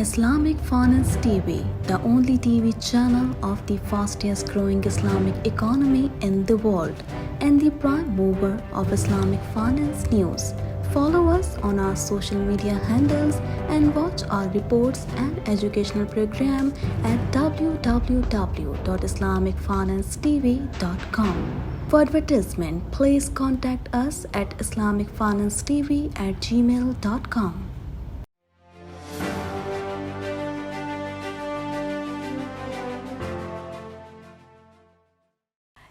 Islamic Finance TV, the only TV channel of the fastest growing Islamic economy in the world and the prime mover of Islamic finance news. Follow us on our social media handles and watch our reports and educational program at www.islamicfinancetv.com. For advertisement, please contact us at islamicfinancetv@gmail.com.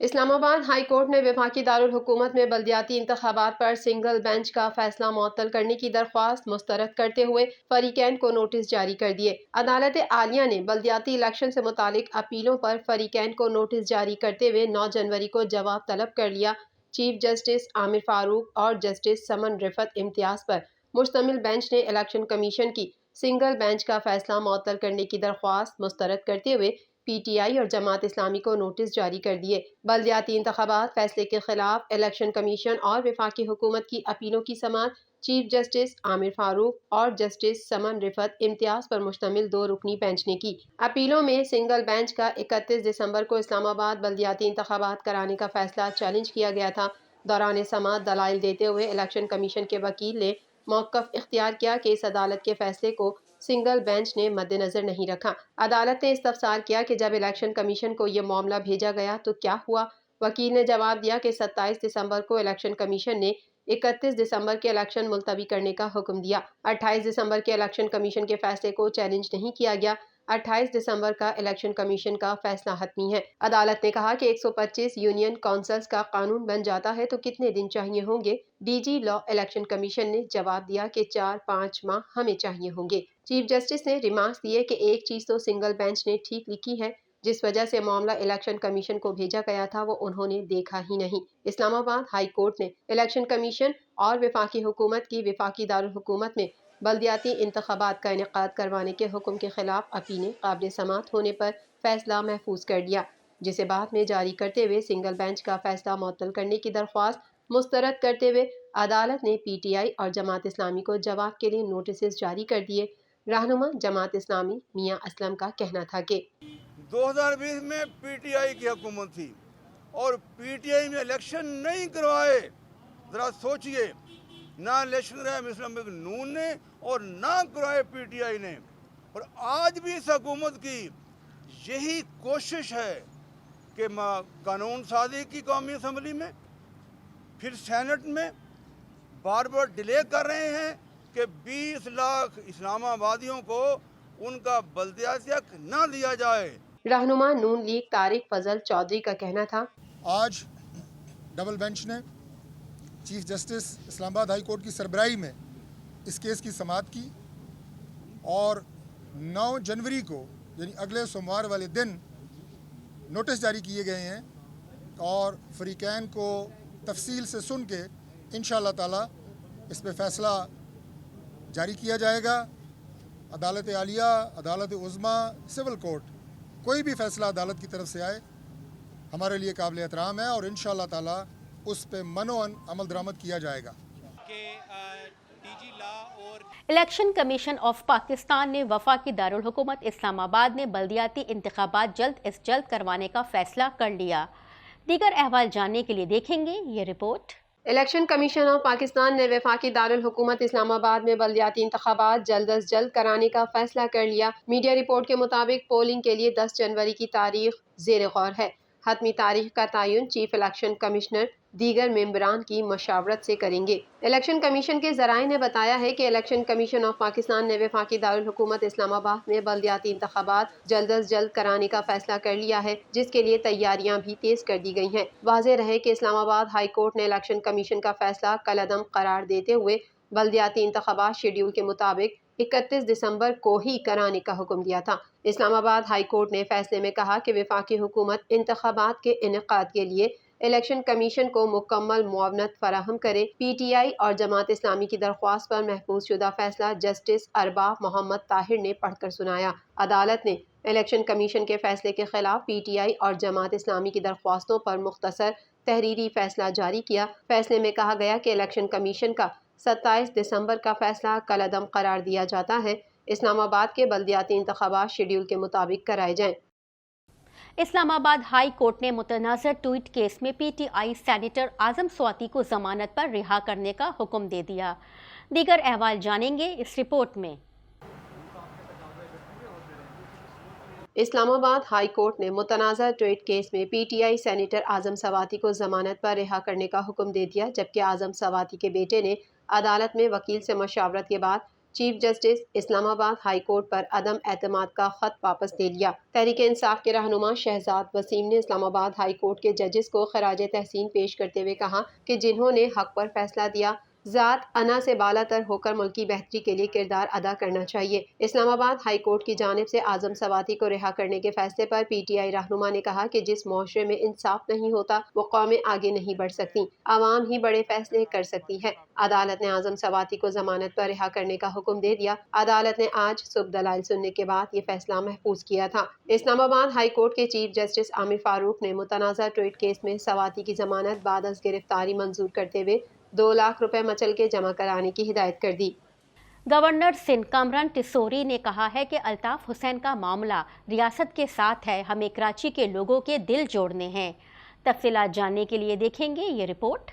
اسلام آباد high court نے وفاقی دارالحکومت میں بلدیاتی انتخابات پر single bench کا فیصلہ معطل کرنے کی درخواست مسترد کرتے ہوئے فریقین کو نوٹس جاری کر دیے۔ عدالت عالیہ نے بلدیاتی الیکشن سے متعلق اپیلوں پر فریقین کو نوٹس جاری کرتے ہوئے 9 جنوری کو جواب طلب کر لیا۔ چیف جسٹس عامر فاروق اور جسٹس سمن رفعت امتیاز پر مشتمل بینچ نے الیکشن کمیشن کی سنگل بینچ کا فیصلہ معطل کرنے کی درخواست مسترد کرتے ہوئے پی ٹی آئی اور جماعت اسلامی کو نوٹس جاری کر دیے۔ بلدیاتی انتخابات فیصلے کے خلاف الیکشن کمیشن اور وفاقی حکومت کی اپیلوں کی سماعت چیف جسٹس عامر فاروق اور جسٹس سمن رفعت امتیاز پر مشتمل 2 رکنی بینچ نے کی۔ اپیلوں میں سنگل بینچ کا 31 دسمبر کو اسلام آباد بلدیاتی انتخابات کرانے کا فیصلہ چیلنج کیا گیا تھا۔ دوران سماعت دلائل دیتے ہوئے الیکشن کمیشن کے وکیل نے موقف اختیار کیا کہ اس عدالت کے فیصلے کو سنگل بینچ نے مد نظر نہیں رکھا۔ عدالت نے استفسار کیا کہ جب الیکشن کمیشن کو یہ معاملہ بھیجا گیا تو کیا ہوا؟ وکیل نے جواب دیا کہ 27 دسمبر کو الیکشن کمیشن نے 31 دسمبر کے الیکشن ملتوی کرنے کا حکم دیا۔ 28 دسمبر کے الیکشن کمیشن کے فیصلے کو چیلنج نہیں کیا گیا۔ 28 دسمبر کا الیکشن کمیشن کا فیصلہ حتمی ہے۔ عدالت نے کہا کہ 125 یونین کونسلز کا قانون بن جاتا ہے تو کتنے دن چاہیے ہوں گے؟ ڈی جی لا الیکشن کمیشن نے جواب دیا کہ 4-5 ماہ ہمیں چاہیے ہوں گے۔ چیف جسٹس نے ریمارکس دیے کہ ایک چیز تو سنگل بینچ نے ٹھیک لکھی ہے، جس وجہ سے معاملہ الیکشن کمیشن کو بھیجا گیا تھا وہ انہوں نے دیکھا ہی نہیں۔ اسلام آباد ہائی کورٹ نے الیکشن کمیشن اور وفاقی حکومت کی وفاقی دارالحکومت میں بلدیاتی انتخابات کا انعقاد کروانے کے حکم کے خلاف اپیلیں قابل سماعت ہونے پر فیصلہ محفوظ کر لیا، جسے بعد میں جاری کرتے ہوئے سنگل بینچ کا فیصلہ معطل کرنے کی درخواست مسترد کرتے ہوئے عدالت نے پی ٹی آئی اور جماعت اسلامی کو جواب کے لیے نوٹسز جاری کر دیے۔ رہنما جماعت اسلامی میاں اسلم کا کہنا تھا کہ 2020 میں پی ٹی آئی کی حکومت تھی اور پی ٹی آئی میں الیکشن نہیں کروائے۔ ذرا سوچئے، نہ الیکشن کرایا مسلم لیگ نون نے اور نہ کروائے پی ٹی آئی نے، اور آج بھی اس حکومت کی یہی کوشش ہے کہ قانون سازی کی قومی اسمبلی میں پھر سینٹ میں بار بار ڈیلے کر رہے ہیں کہ 20 لاکھ اسلام آبادیوں کو ان کا بلدیاتی حق نہ دیا جائے۔ رہنما نون لیگ طارق فضل چودھری کا کہنا تھا، آج ڈبل بینچ نے چیف جسٹس اسلام آباد ہائی کورٹ کی سربراہی میں اس کیس کی سماعت کی اور 9 جنوری کو یعنی اگلے سوموار والے دن نوٹس جاری کیے گئے ہیں اور فریقین کو تفصیل سے سن کے انشاءاللہ تعالی اس پہ فیصلہ جاری کیا جائے گا۔ عدالت عالیہ، عدالت عظمیٰ، سول کورٹ، کوئی بھی فیصلہ عدالت کی طرف سے آئے ہمارے لیے قابل احترام ہے اور انشاءاللہ تعالی اس پہ منوعاً عمل درآمد کیا جائے گا۔ الیکشن کمیشن آف پاکستان نے وفاقی دارالحکومت اسلام آباد میں بلدیاتی انتخابات جلد از جلد کروانے کا فیصلہ کر لیا۔ دیگر احوال جاننے کے لیے دیکھیں گے یہ report. Election commission of Pakistan نے وفاقی دارالحکومت اسلام آباد میں بلدیاتی انتخابات جلد از جلد کرانے کا فیصلہ کر لیا۔ میڈیا رپورٹ کے مطابق پولنگ کے لیے 10 جنوری کی تاریخ زیر غور ہے۔ حتمی تاریخ کا تعین چیف الیکشن کمشنر دیگر ممبران کی مشاورت سے کریں گے۔ الیکشن کمیشن کے ذرائع نے بتایا ہے کہ الیکشن کمیشن آف پاکستان نے وفاقی دارالحکومت اسلام آباد میں بلدیاتی انتخابات جلد از جلد کرانے کا فیصلہ کر لیا ہے، جس کے لیے تیاریاں بھی تیز کر دی گئی ہیں۔ واضح رہے کہ اسلام آباد ہائی کورٹ نے الیکشن کمیشن کا فیصلہ کالعدم قرار دیتے ہوئے بلدیاتی انتخابات شیڈول کے مطابق 31 دسمبر کو ہی کرانے کا حکم دیا تھا۔ اسلام آباد ہائی کورٹ نے فیصلے میں کہا کہ وفاقی حکومت انتخابات کے انعقاد کے لیے الیکشن کمیشن کو مکمل معاونت فراہم کرے۔ پی ٹی آئی اور جماعت اسلامی کی درخواست پر محفوظ شدہ فیصلہ جسٹس ارباب محمد طاہر نے پڑھ کر سنایا۔ عدالت نے الیکشن کمیشن کے فیصلے کے خلاف پی ٹی آئی اور جماعت اسلامی کی درخواستوں پر مختصر تحریری فیصلہ جاری کیا۔ فیصلے میں کہا گیا کہ الیکشن کمیشن کا 27 دسمبر کا فیصلہ کالعدم قرار دیا جاتا ہے۔ اسلام آباد کے بلدیاتی انتخابات شیڈول کے مطابق کرائے جائیں۔ اسلام آباد ہائی کورٹ نے متنازع ٹویٹ کیس میں پی ٹی آئی سینیٹر اعظم سواتی کو ضمانت پر رہا کرنے کا حکم دے دیا۔ دیگر احوال جانیں گے اس رپورٹ میں۔ اسلام آباد ہائی کورٹ نے متنازع ٹویٹ کیس میں پی ٹی آئی سینیٹر اعظم سواتی کو ضمانت پر رہا کرنے کا حکم دے دیا، جبکہ اعظم سواتی کے بیٹے نے عدالت میں وکیل سے مشاورت کے بعد چیف جسٹس اسلام آباد ہائی کورٹ پر عدم اعتماد کا خط واپس لے لیا۔ تحریک انصاف کے رہنما شہزاد وسیم نے اسلام آباد ہائی کورٹ کے ججز کو خراج تحسین پیش کرتے ہوئے کہا کہ جنہوں نے حق پر فیصلہ دیا، ذات انا سے بالا تر ہو کر ملکی بہتری کے لیے کردار ادا کرنا چاہیے۔ اسلام آباد ہائی کورٹ کی جانب سے اعظم سواتی کو رہا کرنے کے فیصلے پر پی ٹی آئی رہنما نے کہا کہ جس معاشرے میں انصاف نہیں ہوتا وہ قومیں آگے نہیں بڑھ سکتی، عوام ہی بڑے فیصلے کر سکتی ہے۔ عدالت نے اعظم سواتی کو ضمانت پر رہا کرنے کا حکم دے دیا۔ عدالت نے آج صبح دلائل سننے کے بعد یہ فیصلہ محفوظ کیا تھا۔ اسلام آباد ہائی کورٹ کے چیف جسٹس عامر فاروق نے متنازع ٹویٹ کیس میں سواتی کی ضمانت بعد از گرفتاری منظور کرتے ہوئے 2 لاکھ روپے مچل کے جمع کرانے کی ہدایت کر دی۔ گورنر سندھ کامران ٹیسوری نے کہا ہے کہ الطاف حسین کا معاملہ ریاست کے ساتھ ہے، ہمیں کراچی کے لوگوں کے دل جوڑنے ہیں۔ تفصیلات جاننے کے لیے دیکھیں گے یہ رپورٹ۔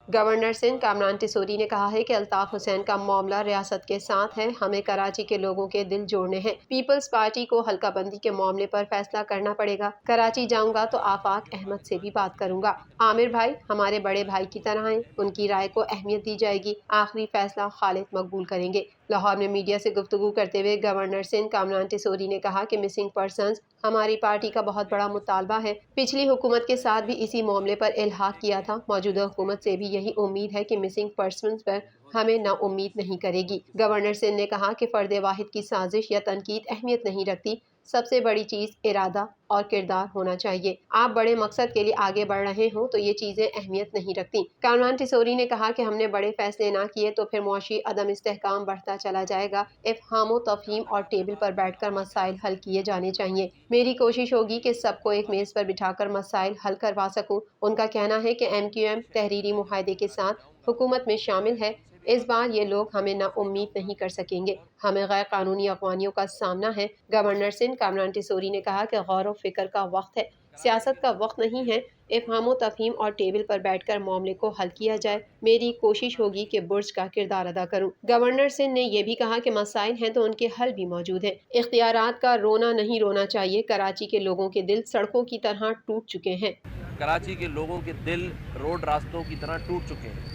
گورنر سندھ کامران ٹیسوری نے کہا ہے کہ الطاف حسین کا معاملہ ریاست کے ساتھ ہے، ہمیں کراچی کے لوگوں کے دل جوڑنے ہیں۔ پیپلز پارٹی کو حلقہ بندی کے معاملے پر فیصلہ کرنا پڑے گا۔ کراچی جاؤں گا تو آفاق احمد سے بھی بات کروں گا۔ عامر بھائی ہمارے بڑے بھائی کی طرح ہیں، ان کی رائے کو اہمیت دی جائے گی، آخری فیصلہ خالد مقبول کریں گے۔ لاہور میں میڈیا سے گفتگو کرتے ہوئے گورنر سندھ کامران ٹیسوری نے کہا کہ مسنگ پرسنز ہماری پارٹی کا بہت بڑا مطالبہ ہے، پچھلی حکومت کے ساتھ بھی اسی معاملے پر الحاق کیا تھا، موجودہ حکومت سے بھی یہی امید ہے کہ مسنگ پرسنز پر ہمیں نا امید نہیں کرے گی۔ گورنر سندھ نے کہا کہ فرد واحد کی سازش یا تنقید اہمیت نہیں رکھتی، سب سے بڑی چیز ارادہ اور کردار ہونا چاہیے۔ آپ بڑے مقصد کے لیے آگے بڑھ رہے ہوں تو یہ چیزیں اہمیت نہیں رکھتی۔ کامران ٹیسوری نے کہا کہ ہم نے بڑے فیصلے نہ کیے تو پھر معاشی عدم استحکام بڑھتا چلا جائے گا۔ افہام و تفہیم اور ٹیبل پر بیٹھ کر مسائل حل کیے جانے چاہیے۔ میری کوشش ہوگی کہ سب کو ایک میز پر بٹھا کر مسائل حل کروا سکوں۔ ان کا کہنا ہے کہ ایم کیو ایم تحریری معاہدے کے ساتھ حکومت میں شامل ہے، اس بار یہ لوگ ہمیں نا امید نہیں کر سکیں گے، ہمیں غیر قانونی اغوانیوں کا سامنا ہے۔ گورنر سندھ کامران ٹیسوری نے کہا کہ غور و فکر کا وقت ہے، سیاست کا وقت نہیں ہے، افہام و تفہیم اور ٹیبل پر بیٹھ کر معاملے کو حل کیا جائے۔ میری کوشش ہوگی کہ برج کا کردار ادا کروں۔ گورنر سندھ نے یہ بھی کہا کہ مسائل ہیں تو ان کے حل بھی موجود ہیں، اختیارات کا رونا نہیں رونا چاہیے۔ کراچی کے لوگوں کے دل سڑکوں کی طرح ٹوٹ چکے ہیں۔ کراچی کے لوگوں کے دل روڈ راستوں کی طرح ٹوٹ چکے ہیں،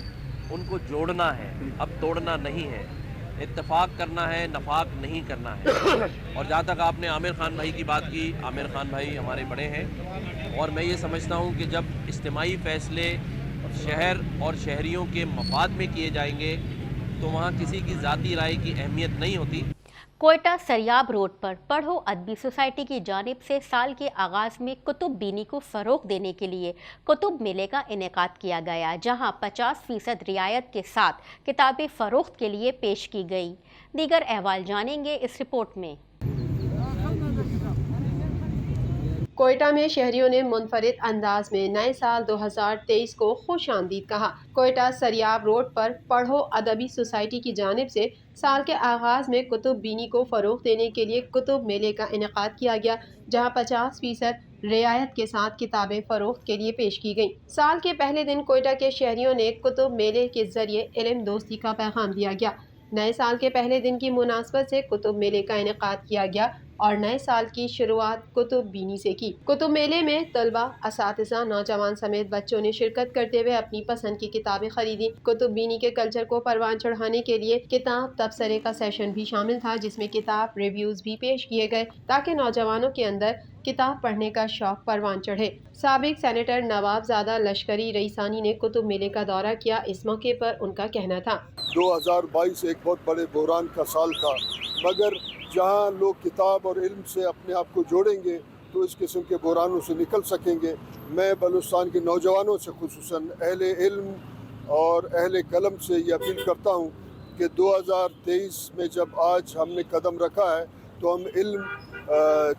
ان کو جوڑنا ہے، اب توڑنا نہیں ہے، اتفاق کرنا ہے، نفاق نہیں کرنا ہے۔ اور جہاں تک آپ نے عامر خان بھائی کی بات کی، عامر خان بھائی ہمارے بڑے ہیں اور میں یہ سمجھتا ہوں کہ جب اجتماعی فیصلے شہر اور شہریوں کے مفاد میں کیے جائیں گے تو وہاں کسی کی ذاتی رائے کی اہمیت نہیں ہوتی۔ کوئٹہ سریاب روڈ پر پڑھو ادبی سوسائٹی کی جانب سے سال کے آغاز میں کتب بینی کو فروغ دینے کے لیے کتب میلے کا انعقاد کیا گیا، جہاں 50% رعایت کے ساتھ کتابیں فروخت کے لیے پیش کی گئی۔ دیگر احوال جانیں گے اس رپورٹ میں۔ کوئٹہ میں شہریوں نے منفرد انداز میں نئے سال 2023 کو خوش آمدید کہا۔ کوئٹہ سریاب روڈ پر پڑھو ادبی سوسائٹی کی جانب سے سال کے آغاز میں کتب بینی کو فروغ دینے کے لیے کتب میلے کا انعقاد کیا گیا، جہاں 50% رعایت کے ساتھ کتابیں فروخت کے لیے پیش کی گئیں۔ سال کے پہلے دن کوئٹہ کے شہریوں نے کتب میلے کے ذریعے علم دوستی کا پیغام دیا گیا۔ نئے سال کے پہلے دن کی مناسبت سے کتب میلے کا انعقاد کیا گیا اور نئے سال کی شروعات کتب بینی سے کی۔ کتب میلے میں طلبہ، اساتذہ، نوجوان سمیت بچوں نے شرکت کرتے ہوئے اپنی پسند کی کتابیں خریدی۔ کتب بینی کے کلچر کو پروان چڑھانے کے لیے کتاب تبصرے کا سیشن بھی شامل تھا، جس میں کتاب ریویوز بھی پیش کیے گئے تاکہ نوجوانوں کے اندر کتاب پڑھنے کا شوق پروان چڑھے۔ سابق سینیٹر نواب زادہ لشکری رئیسانی نے کتب میلے کا دورہ کیا۔ اس موقع پر ان کا کہنا تھا 2022 ایک بہت بڑے بحران کا سال تھا، مگر جہاں لوگ کتاب اور علم سے اپنے آپ کو جوڑیں گے تو اس قسم کے بحرانوں سے نکل سکیں گے۔ میں بلوچستان کے نوجوانوں سے، خصوصاً اہل علم اور اہل قلم سے یہ اپیل کرتا ہوں کہ 2023 میں جب آج ہم نے قدم رکھا ہے تو ہم علم،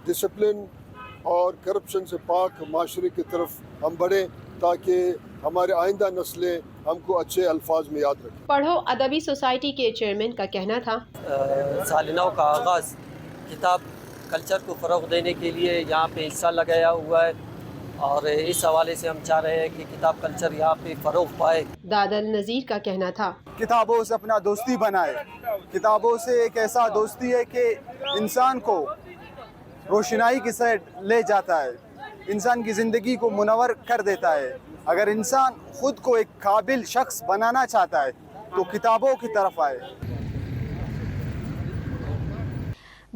ڈسپلن اور کرپشن سے پاک معاشرے کی طرف ہم بڑھیں تاکہ ہمارے آئندہ نسلیں ہم کو اچھے الفاظ میں یاد رکھیں۔ پڑھو ادبی سوسائٹی کے چیئرمین کا کہنا تھا سال نو کا آغاز کتاب کلچر کو فروغ دینے کے لیے یہاں پہ حصہ لگایا ہوا ہے اور اس حوالے سے ہم چاہ رہے ہیں کہ کتاب کلچر یہاں پہ فروغ پائے۔ دادل نذیر کا کہنا تھا کتابوں سے اپنا دوستی بنائے۔ کتابوں سے ایک ایسا دوستی ہے کہ انسان کو روشنائی کی سائڈ لے جاتا ہے، انسان کی زندگی کو منور کر دیتا ہے۔ اگر انسان خود کو ایک قابل شخص بنانا چاہتا ہے تو کتابوں کی طرف آئے۔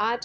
8,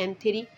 M3